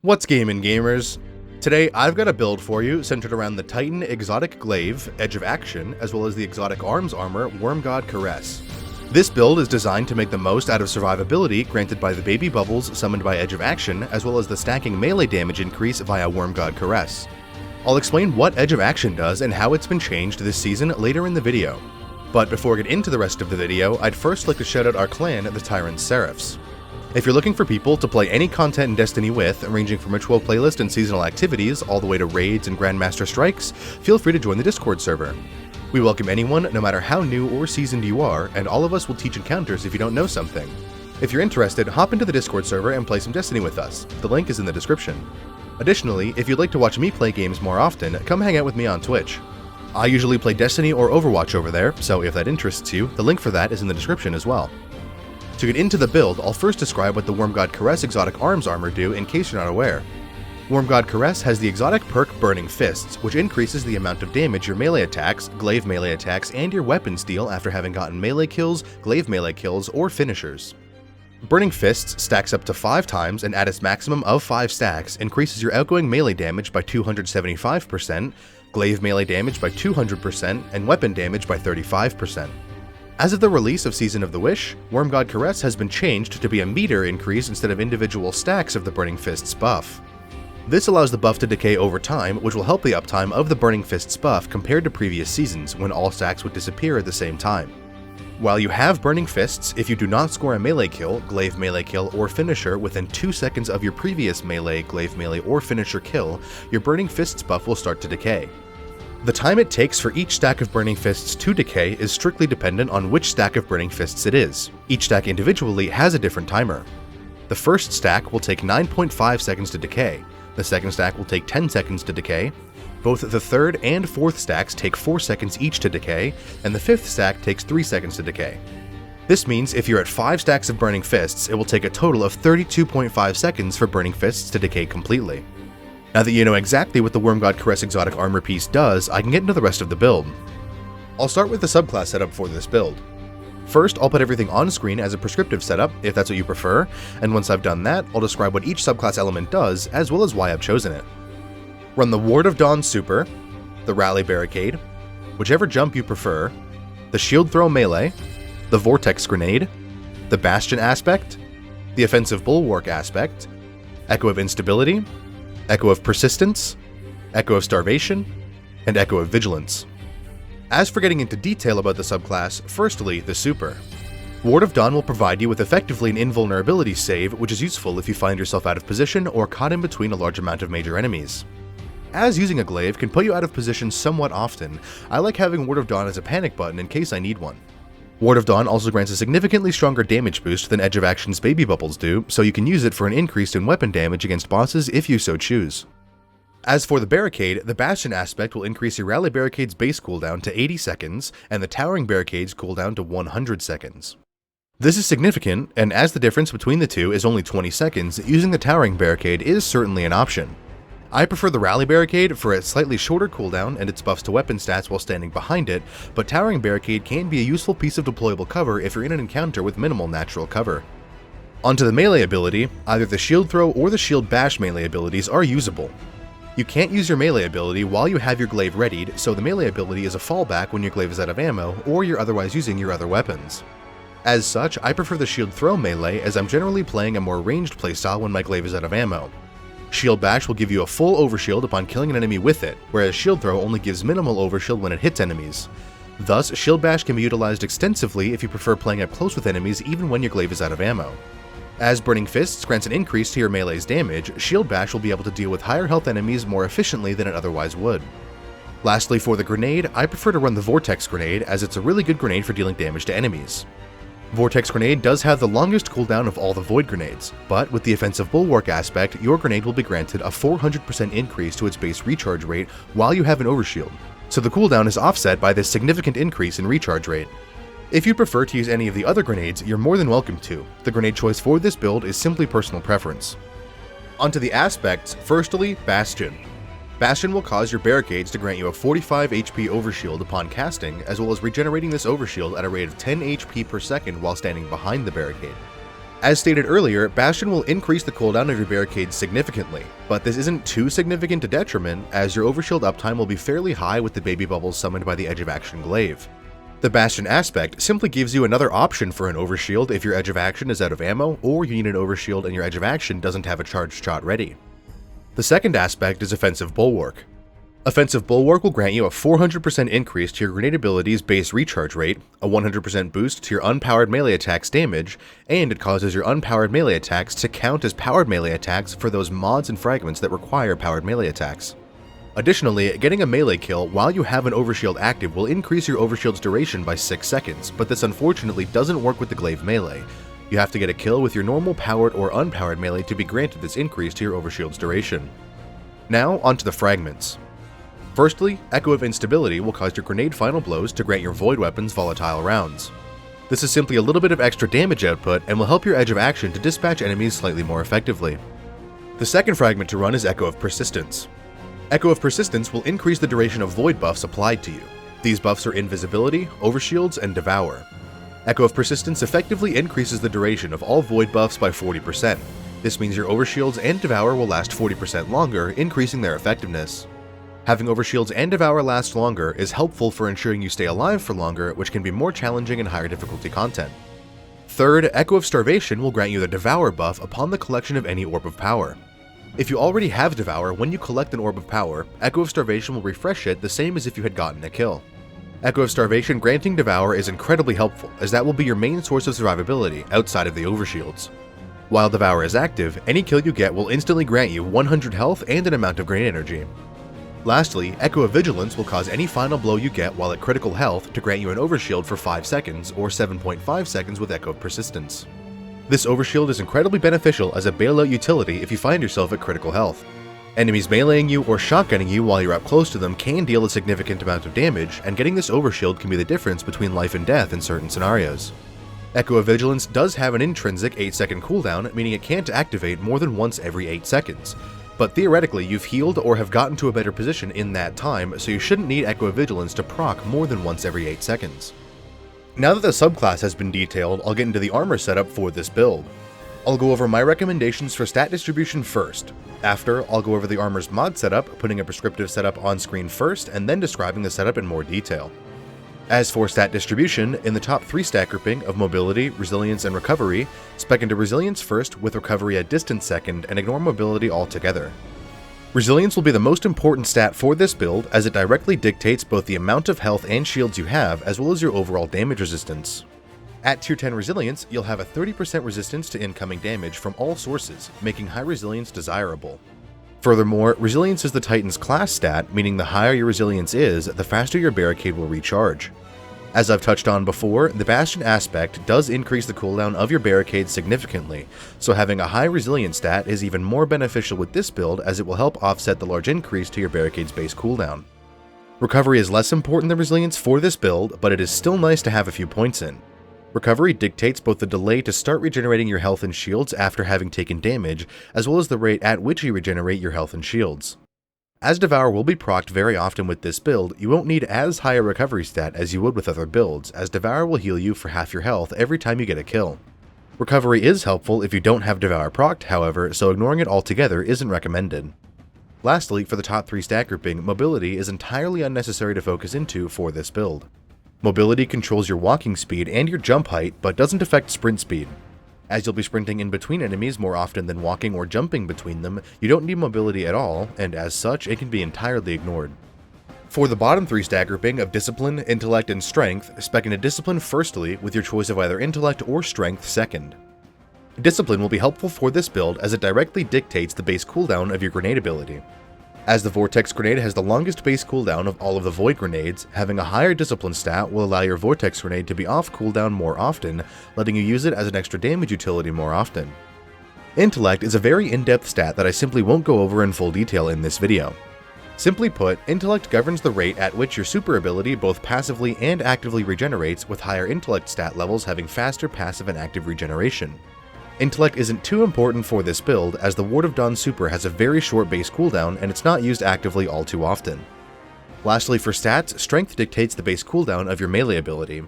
What's gaming, gamers? Today I've got a build for you centered around the Titan Exotic Glaive, Edge of Action, as well as the Exotic Arms Armor, Wormgod Caress. This build is designed to make the most out of survivability granted by the baby bubbles summoned by Edge of Action, as well as the stacking melee damage increase via Wormgod Caress. I'll explain what Edge of Action does and how it's been changed this season later in the video. But before I get into the rest of the video, I'd first like to shout out our clan, the Tyrant Seraphs. If you're looking for people to play any content in Destiny with, ranging from ritual playlist and seasonal activities all the way to raids and Grandmaster strikes, feel free to join the Discord server. We welcome anyone, no matter how new or seasoned you are, and all of us will teach encounters if you don't know something. If you're interested, hop into the Discord server and play some Destiny with us. The link is in the description. Additionally, if you'd like to watch me play games more often, come hang out with me on Twitch. I usually play Destiny or Overwatch over there, so if that interests you, the link for that is in the description as well. To get into the build, I'll first describe what the Wormgod Caress Exotic Arms Armor do in case you're not aware. Wormgod Caress has the exotic perk Burning Fists, which increases the amount of damage your melee attacks, glaive melee attacks, and your weapons deal after having gotten melee kills, glaive melee kills, or finishers. Burning Fists stacks up to 5 times and at its maximum of 5 stacks increases your outgoing melee damage by 275%, glaive melee damage by 200%, and weapon damage by 35%. As of the release of Season of the Wish, Wormgod Caress has been changed to be a meter increase instead of individual stacks of the Burning Fists buff. This allows the buff to decay over time, which will help the uptime of the Burning Fists buff compared to previous seasons, when all stacks would disappear at the same time. While you have Burning Fists, if you do not score a melee kill, glaive melee kill, or finisher within 2 seconds of your previous melee, glaive melee, or finisher kill, your Burning Fists buff will start to decay. The time it takes for each stack of Burning Fists to decay is strictly dependent on which stack of Burning Fists it is. Each stack individually has a different timer. The first stack will take 9.5 seconds to decay, the second stack will take 10 seconds to decay, both the third and fourth stacks take 4 seconds each to decay, and the fifth stack takes 3 seconds to decay. This means if you're at 5 stacks of Burning Fists, it will take a total of 32.5 seconds for Burning Fists to decay completely. Now that you know exactly what the Wormgod Caress Exotic Armor piece does, I can get into the rest of the build. I'll start with the subclass setup for this build. First, I'll put everything on screen as a prescriptive setup, if that's what you prefer, and once I've done that, I'll describe what each subclass element does, as well as why I've chosen it. Run the Ward of Dawn Super, the Rally Barricade, whichever jump you prefer, the Shield Throw Melee, the Vortex Grenade, the Bastion aspect, the Offensive Bulwark aspect, Echo of Instability, Echo of Persistence, Echo of Starvation, and Echo of Vigilance. As for getting into detail about the subclass, firstly, the Super. Ward of Dawn will provide you with effectively an invulnerability save, which is useful if you find yourself out of position or caught in between a large amount of major enemies. As using a glaive can put you out of position somewhat often, I like having Ward of Dawn as a panic button in case I need one. Ward of Dawn also grants a significantly stronger damage boost than Edge of Action's baby bubbles do, so you can use it for an increase in weapon damage against bosses if you so choose. As for the Barricade, the Bastion aspect will increase your Rally Barricade's base cooldown to 80 seconds, and the Towering Barricade's cooldown to 100 seconds. This is significant, and as the difference between the two is only 20 seconds, using the Towering Barricade is certainly an option. I prefer the Rally Barricade for its slightly shorter cooldown and its buffs to weapon stats while standing behind it, but Towering Barricade can be a useful piece of deployable cover if you're in an encounter with minimal natural cover. Onto the melee ability, either the Shield Throw or the Shield Bash melee abilities are usable. You can't use your melee ability while you have your glaive readied, so the melee ability is a fallback when your glaive is out of ammo or you're otherwise using your other weapons. As such, I prefer the Shield Throw melee as I'm generally playing a more ranged playstyle when my glaive is out of ammo. Shield Bash will give you a full overshield upon killing an enemy with it, whereas Shield Throw only gives minimal overshield when it hits enemies. Thus, Shield Bash can be utilized extensively if you prefer playing up close with enemies even when your glaive is out of ammo. As Burning Fists grants an increase to your melee's damage, Shield Bash will be able to deal with higher health enemies more efficiently than it otherwise would. Lastly, for the grenade, I prefer to run the Vortex Grenade as it's a really good grenade for dealing damage to enemies. Vortex Grenade does have the longest cooldown of all the Void Grenades, but with the Offensive Bulwark aspect, your grenade will be granted a 400% increase to its base recharge rate while you have an overshield, so the cooldown is offset by this significant increase in recharge rate. If you prefer to use any of the other grenades, you're more than welcome to. The grenade choice for this build is simply personal preference. Onto the aspects, firstly, Bastion. Bastion will cause your barricades to grant you a 45 HP overshield upon casting, as well as regenerating this overshield at a rate of 10 HP per second while standing behind the barricade. As stated earlier, Bastion will increase the cooldown of your barricades significantly, but this isn't too significant a detriment as your overshield uptime will be fairly high with the baby bubbles summoned by the Edge of Action Glaive. The Bastion aspect simply gives you another option for an overshield if your Edge of Action is out of ammo or you need an overshield and your Edge of Action doesn't have a charged shot ready. The second aspect is Offensive Bulwark. Offensive Bulwark will grant you a 400% increase to your grenade ability's base recharge rate, a 100% boost to your unpowered melee attacks damage, and it causes your unpowered melee attacks to count as powered melee attacks for those mods and fragments that require powered melee attacks. Additionally, getting a melee kill while you have an overshield active will increase your overshield's duration by 6 seconds, but this unfortunately doesn't work with the Glaive melee. You have to get a kill with your normal powered or unpowered melee to be granted this increase to your overshield's duration. Now, onto the fragments. Firstly, Echo of Instability will cause your grenade final blows to grant your void weapons volatile rounds. This is simply a little bit of extra damage output and will help your Edge of Action to dispatch enemies slightly more effectively. The second fragment to run is Echo of Persistence. Echo of Persistence will increase the duration of void buffs applied to you. These buffs are Invisibility, Overshields, and Devour. Echo of Persistence effectively increases the duration of all void buffs by 40%. This means your Overshields and Devour will last 40% longer, increasing their effectiveness. Having Overshields and Devour last longer is helpful for ensuring you stay alive for longer, which can be more challenging in higher difficulty content. Third, Echo of Starvation will grant you the Devour buff upon the collection of any Orb of Power. If you already have Devour, when you collect an Orb of Power, Echo of Starvation will refresh it the same as if you had gotten a kill. Echo of Starvation granting Devour is incredibly helpful, as that will be your main source of survivability outside of the Overshields. While Devour is active, any kill you get will instantly grant you 100 health and an amount of grenade energy. Lastly, Echo of Vigilance will cause any final blow you get while at critical health to grant you an overshield for 5 seconds or 7.5 seconds with Echo of Persistence. This overshield is incredibly beneficial as a bailout utility if you find yourself at critical health. Enemies meleeing you or shotgunning you while you're up close to them can deal a significant amount of damage, and getting this overshield can be the difference between life and death in certain scenarios. Echo of Vigilance does have an intrinsic 8-second cooldown, meaning it can't activate more than once every 8 seconds. But theoretically, you've healed or have gotten to a better position in that time, so you shouldn't need Echo of Vigilance to proc more than once every 8 seconds. Now that the subclass has been detailed, I'll get into the armor setup for this build. I'll go over my recommendations for stat distribution first. After, I'll go over the armor's mod setup, putting a prescriptive setup on screen first, and then describing the setup in more detail. As for stat distribution, in the top 3 stat grouping of mobility, resilience, and recovery, spec into resilience first with recovery a distant second and ignore mobility altogether. Resilience will be the most important stat for this build as it directly dictates both the amount of health and shields you have as well as your overall damage resistance. At tier 10 resilience, you'll have a 30% resistance to incoming damage from all sources, making high resilience desirable. Furthermore, resilience is the Titan's class stat, meaning the higher your resilience is, the faster your barricade will recharge. As I've touched on before, the Bastion aspect does increase the cooldown of your barricade significantly, so having a high resilience stat is even more beneficial with this build as it will help offset the large increase to your barricade's base cooldown. Recovery is less important than resilience for this build, but it is still nice to have a few points in. Recovery dictates both the delay to start regenerating your health and shields after having taken damage, as well as the rate at which you regenerate your health and shields. As Devour will be procced very often with this build, you won't need as high a recovery stat as you would with other builds, as Devour will heal you for half your health every time you get a kill. Recovery is helpful if you don't have Devour procced, however, so ignoring it altogether isn't recommended. Lastly, for the top 3 stat grouping, mobility is entirely unnecessary to focus into for this build. Mobility controls your walking speed and your jump height, but doesn't affect sprint speed. As you'll be sprinting in between enemies more often than walking or jumping between them, you don't need mobility at all, and as such, it can be entirely ignored. For the bottom 3 stat grouping of Discipline, Intellect, and Strength, spec into Discipline firstly with your choice of either Intellect or Strength second. Discipline will be helpful for this build as it directly dictates the base cooldown of your grenade ability. As the Vortex Grenade has the longest base cooldown of all of the Void Grenades, having a higher Discipline stat will allow your Vortex Grenade to be off cooldown more often, letting you use it as an extra damage utility more often. Intellect is a very in-depth stat that I simply won't go over in full detail in this video. Simply put, Intellect governs the rate at which your super ability both passively and actively regenerates, with higher Intellect stat levels having faster passive and active regeneration. Intellect isn't too important for this build, as the Ward of Dawn super has a very short base cooldown and it's not used actively all too often. Lastly, for stats, Strength dictates the base cooldown of your melee ability.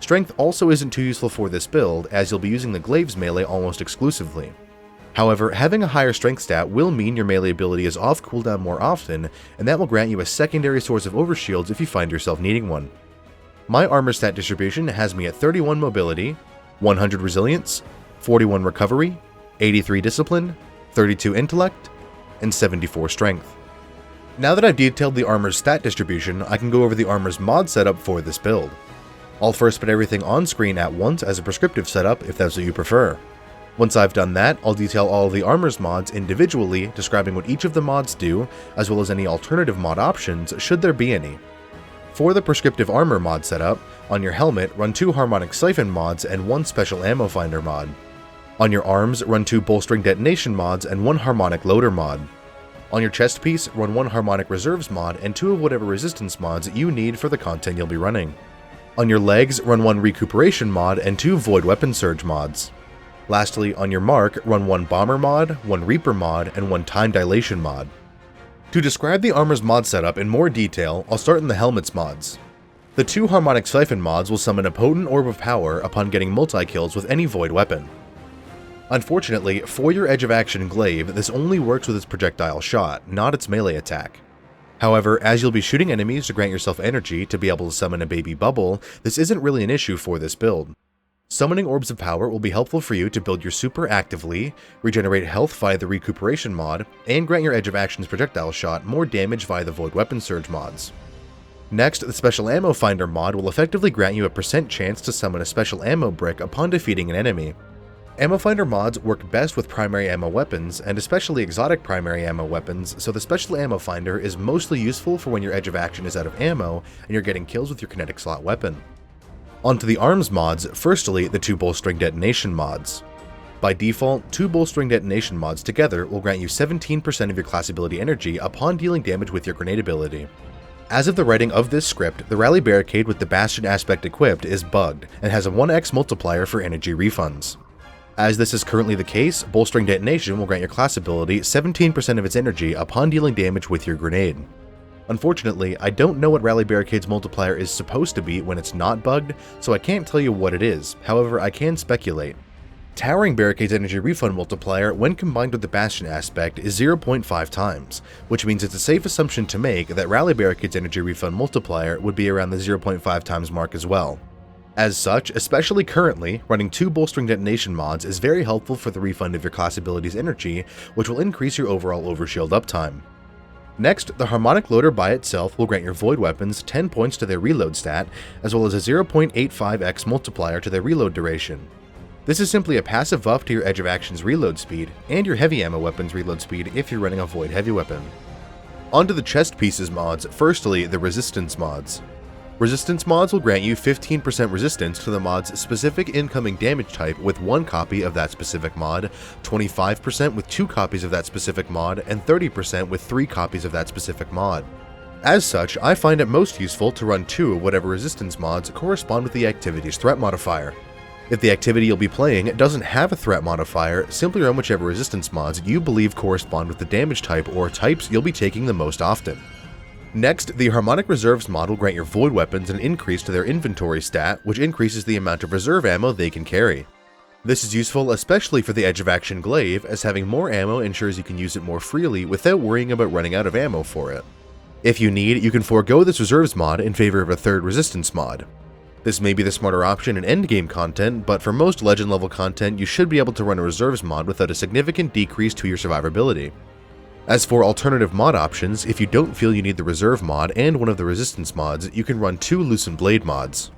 Strength also isn't too useful for this build, as you'll be using the Glaive's melee almost exclusively. However, having a higher strength stat will mean your melee ability is off cooldown more often, and that will grant you a secondary source of overshields if you find yourself needing one. My armor stat distribution has me at 31 mobility, 100 resilience, 41 recovery, 83 discipline, 32 intellect, and 74 strength. Now that I've detailed the armor's stat distribution, I can go over the armor's mod setup for this build. I'll first put everything on screen at once as a prescriptive setup if that's what you prefer. Once I've done that, I'll detail all of the armor's mods individually, describing what each of the mods do, as well as any alternative mod options should there be any. For the prescriptive armor mod setup, on your helmet run 2 harmonic siphon mods and 1 special ammo finder mod. On your arms run 2 bolstering detonation mods and 1 harmonic loader mod. On your chest piece run 1 harmonic reserves mod and 2 of whatever resistance mods you need for the content you'll be running. On your legs run 1 recuperation mod and 2 void weapon surge mods. Lastly, on your mark run 1 bomber mod, 1 reaper mod, and 1 time dilation mod. To describe the armor's mod setup in more detail, I'll start in the helmet's mods. The 2 harmonic siphon mods will summon a potent orb of power upon getting multi-kills with any void weapon. Unfortunately, for your edge of action glaive, this only works with its projectile shot, not its melee attack. However, as you'll be shooting enemies to grant yourself energy to be able to summon a baby bubble, this isn't really an issue for this build. Summoning orbs of power will be helpful for you to build your super actively, regenerate health via the recuperation mod, and grant your edge of action's projectile shot more damage via the void weapon surge mods. Next, the special ammo finder mod will effectively grant you a % chance to summon a special ammo brick upon defeating an enemy. Ammo finder mods work best with primary ammo weapons, and especially exotic primary ammo weapons, so the special ammo finder is mostly useful for when your edge of action is out of ammo and you're getting kills with your kinetic slot weapon. Onto the arms mods, firstly the 2 bolstering detonation mods. By default, 2 bolstering detonation mods together will grant you 17% of your class ability energy upon dealing damage with your grenade ability. As of the writing of this script, the rally barricade with the bastion aspect equipped is bugged and has a 1x multiplier for energy refunds. As this is currently the case, bolstering detonation will grant your class ability 17% of its energy upon dealing damage with your grenade. Unfortunately, I don't know what Rally Barricade's multiplier is supposed to be when it's not bugged, so I can't tell you what it is, however I can speculate. Towering Barricade's energy refund multiplier when combined with the Bastion aspect is 0.5 times, which means it's a safe assumption to make that Rally Barricade's energy refund multiplier would be around the 0.5 times mark as well. As such, especially currently, running 2 bolstering detonation mods is very helpful for the refund of your class ability's energy, which will increase your overall overshield uptime. Next, the harmonic loader by itself will grant your void weapons 10 points to their reload stat, as well as a 0.85x multiplier to their reload duration. This is simply a passive buff to your edge of action's reload speed, and your heavy ammo weapon's reload speed if you're running a void heavy weapon. Onto the chest pieces mods, firstly the resistance mods. Resistance mods will grant you 15% resistance to the mod's specific incoming damage type with 1 copy of that specific mod, 25% with 2 copies of that specific mod, and 30% with 3 copies of that specific mod. As such, I find it most useful to run 2 of whatever resistance mods correspond with the activity's threat modifier. If the activity you'll be playing doesn't have a threat modifier, simply run whichever resistance mods you believe correspond with the damage type or types you'll be taking the most often. Next, the Harmonic Reserves mod will grant your void weapons an increase to their inventory stat, which increases the amount of reserve ammo they can carry. This is useful especially for the edge of action glaive, as having more ammo ensures you can use it more freely without worrying about running out of ammo for it. If you need, you can forego this reserves mod in favor of a third resistance mod. This may be the smarter option in endgame content, but for most legend level content you should be able to run a reserves mod without a significant decrease to your survivability. As for alternative mod options, if you don't feel you need the reserve mod and one of the resistance mods, you can run 2 loosened blade mods.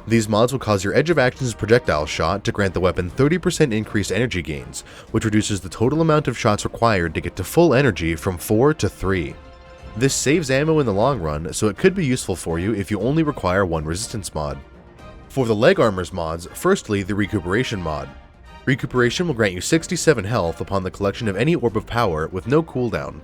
These mods will cause your edge of action's projectile shot to grant the weapon 30% increased energy gains, which reduces the total amount of shots required to get to full energy from 4 to 3. This saves ammo in the long run, so it could be useful for you if you only require 1 resistance mod. For the leg armors mods, firstly the recuperation mod. Recuperation will grant you 67 health upon the collection of any orb of power with no cooldown.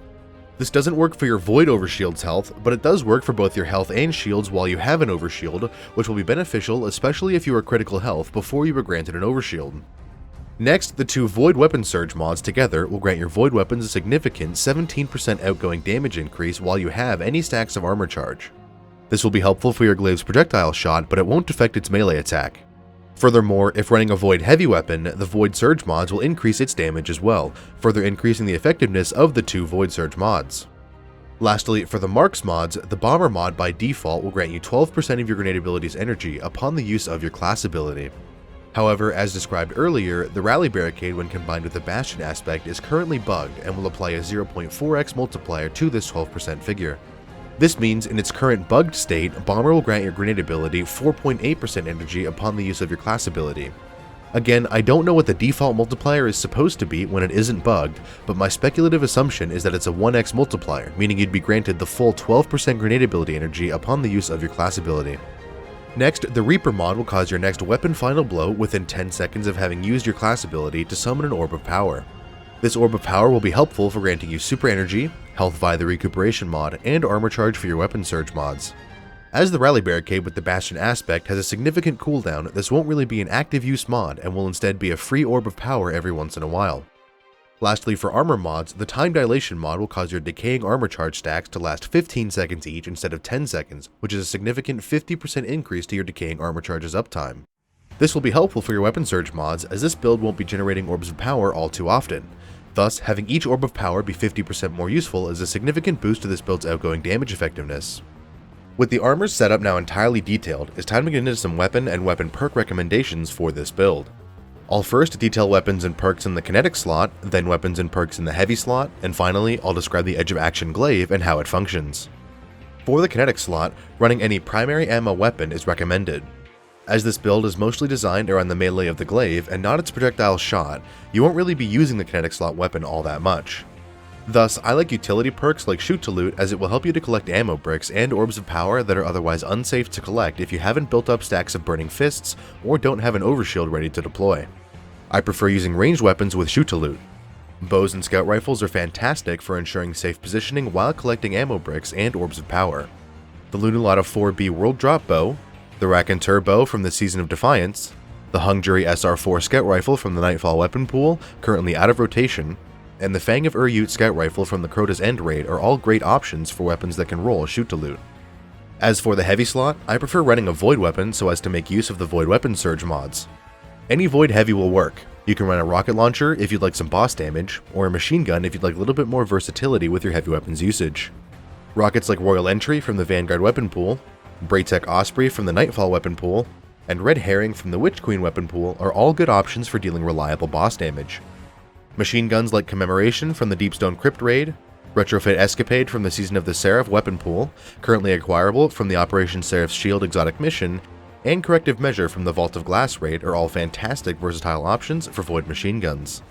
This doesn't work for your void overshield's health, but it does work for both your health and shields while you have an overshield, which will be beneficial especially if you are critical health before you were granted an overshield. Next, the 2 void weapon surge mods together will grant your void weapons a significant 17% outgoing damage increase while you have any stacks of armor charge. This will be helpful for your Glaive's projectile shot, but it won't affect its melee attack. Furthermore, if running a Void heavy weapon, the Void Surge mods will increase its damage as well, further increasing the effectiveness of the 2 Void Surge mods. Lastly, for the Marks mods, the Bomber mod by default will grant you 12% of your grenade ability's energy upon the use of your class ability. However, as described earlier, the Rally Barricade when combined with the Bastion aspect is currently bugged and will apply a 0.4x multiplier to this 12% figure. This means in its current bugged state, Bomber will grant your grenade ability 4.8% energy upon the use of your class ability. Again, I don't know what the default multiplier is supposed to be when it isn't bugged, but my speculative assumption is that it's a 1x multiplier, meaning you'd be granted the full 12% grenade ability energy upon the use of your class ability. Next, the Reaper mod will cause your next weapon final blow within 10 seconds of having used your class ability to summon an Orb of Power. This Orb of Power will be helpful for granting you super energy, health via the recuperation mod, and armor charge for your weapon surge mods. As the Rally Barricade with the Bastion aspect has a significant cooldown, this won't really be an active use mod and will instead be a free Orb of Power every once in a while. Lastly, for armor mods, the Time Dilation mod will cause your decaying armor charge stacks to last 15 seconds each instead of 10 seconds, which is a significant 50% increase to your decaying armor charge's uptime. This will be helpful for your weapon surge mods, as this build won't be generating orbs of power all too often. Thus, having each orb of power be 50% more useful is a significant boost to this build's outgoing damage effectiveness. With the armor's setup now entirely detailed, it's time to get into some weapon and weapon perk recommendations for this build. I'll first detail weapons and perks in the kinetic slot, then weapons and perks in the heavy slot, and finally, I'll describe the Edge of Action Glaive and how it functions. For the kinetic slot, running any primary ammo weapon is recommended. As this build is mostly designed around the melee of the Glaive and not its projectile shot, you won't really be using the kinetic slot weapon all that much. Thus, I like utility perks like Shoot to Loot, as it will help you to collect ammo bricks and orbs of power that are otherwise unsafe to collect if you haven't built up stacks of burning fists or don't have an overshield ready to deploy. I prefer using ranged weapons with Shoot to Loot. Bows and scout rifles are fantastic for ensuring safe positioning while collecting ammo bricks and orbs of power. The Lunulata 4B World Drop Bow, the Raconteur Bow from the Season of Defiance, the Hung Jury SR4 Scout Rifle from the Nightfall weapon pool, currently out of rotation, and the Fang of Ur-Yut Scout Rifle from the Crota's End Raid are all great options for weapons that can roll Shoot to Loot. As for the heavy slot, I prefer running a Void weapon so as to make use of the Void weapon surge mods. Any Void heavy will work. You can run a rocket launcher if you'd like some boss damage, or a machine gun if you'd like a little bit more versatility with your heavy weapons usage. Rockets like Royal Entry from the Vanguard weapon pool, Braytech Osprey from the Nightfall weapon pool, and Red Herring from the Witch Queen weapon pool are all good options for dealing reliable boss damage. Machine guns like Commemoration from the Deepstone Crypt Raid, Retrofit Escapade from the Season of the Seraph weapon pool, currently acquirable from the Operation Seraph's Shield exotic mission, and Corrective Measure from the Vault of Glass raid are all fantastic versatile options for Void machine guns.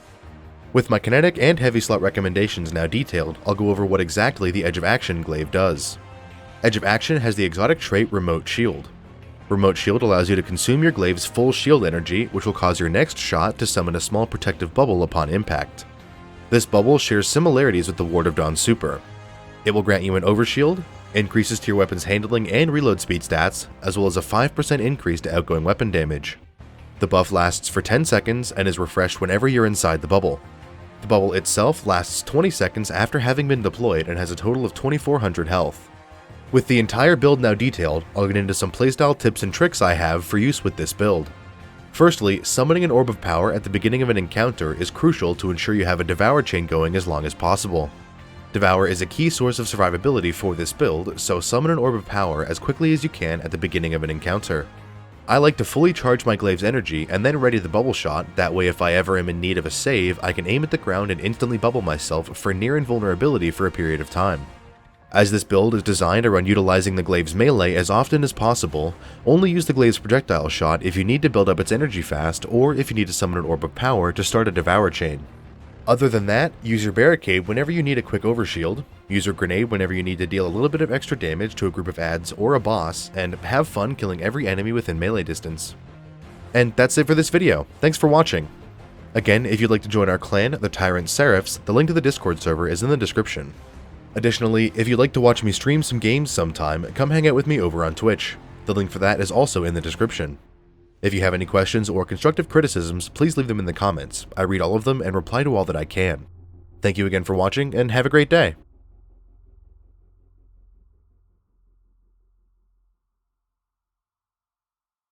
With my kinetic and heavy slot recommendations now detailed, I'll go over what exactly the Edge of Action Glaive does. Edge of Action has the exotic trait Remote Shield. Remote Shield allows you to consume your Glaive's full shield energy, which will cause your next shot to summon a small protective bubble upon impact. This bubble shares similarities with the Ward of Dawn super. It will grant you an overshield, increases to your weapon's handling and reload speed stats, as well as a 5% increase to outgoing weapon damage. The buff lasts for 10 seconds and is refreshed whenever you're inside the bubble. The bubble itself lasts 20 seconds after having been deployed and has a total of 2400 health. With the entire build now detailed, I'll get into some playstyle tips and tricks I have for use with this build. Firstly, summoning an Orb of Power at the beginning of an encounter is crucial to ensure you have a Devour chain going as long as possible. Devour is a key source of survivability for this build, so summon an Orb of Power as quickly as you can at the beginning of an encounter. I like to fully charge my Glaive's energy and then ready the bubble shot, that way if I ever am in need of a save, I can aim at the ground and instantly bubble myself for near invulnerability for a period of time. As this build is designed around utilizing the Glaive's melee as often as possible, only use the Glaive's projectile shot if you need to build up its energy fast or if you need to summon an Orb of Power to start a Devour chain. Other than that, use your Barricade whenever you need a quick overshield, use your Grenade whenever you need to deal a little bit of extra damage to a group of adds or a boss, and have fun killing every enemy within melee distance. And that's it for this video. Thanks for watching. Again, if you'd like to join our clan, the Tyrant Seraphs, the link to the Discord server is in the description. Additionally, if you'd like to watch me stream some games sometime, come hang out with me over on Twitch. The link for that is also in the description. If you have any questions or constructive criticisms, please leave them in the comments. I read all of them and reply to all that I can. Thank you again for watching, and have a great day!